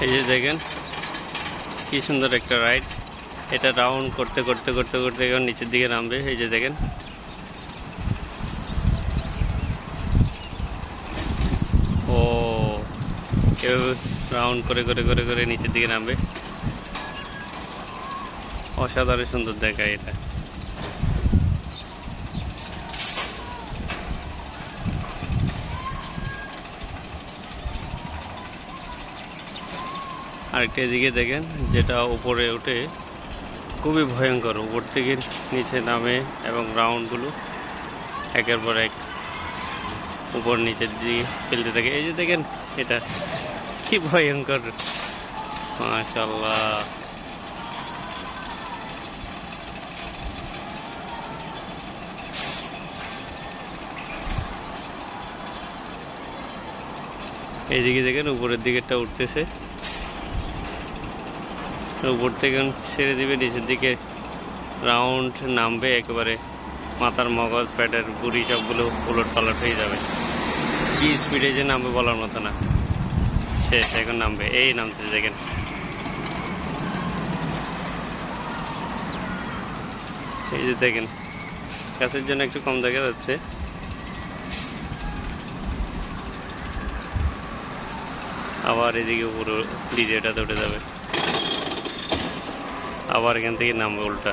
এই যে দেখেন কি সুন্দর একটা রাইড। এটা রাউন্ড করতে করতে করতে করতে এখন নিচের দিকে নামবে। এই যে দেখেন ও কেউ রাউন্ড করে করে করে করে নিচের দিকে নামবে। অসাধারণ সুন্দর দেখায় এটা। আরেকটা এদিকে দেখেন যেটা উপরে উঠে খুবই ভয়ঙ্কর, উপর থেকে নিচে নামে এবং রাউন্ডগুলো একের পর এক উপর নিচের দিকে ফেলতে থাকে। এই যে দেখেন এটা কি ভয়ঙ্কর, মাশাআল্লাহ। এইদিকে দেখেন উপরের দিকেরটা উঠতেছে, উপর থেকে ছেড়ে দিবে, নিচের দিকে রাউন্ড নামবে, একেবারে মাথার মগজ পেটের গুড়ি সবগুলো উলট পালট হয়ে যাবে। কি স্পিডে যে নামবে বলার মতো না। শেষ, এখন নামবে, এই নামতেছে দেখেন। এই যে দেখেন গাছের জন্য একটু কম দেখা যাচ্ছে। আবার এদিকে পুরো ডিজেটাতে উঠে যাবে, আবার এখান থেকে নামবে উল্টা।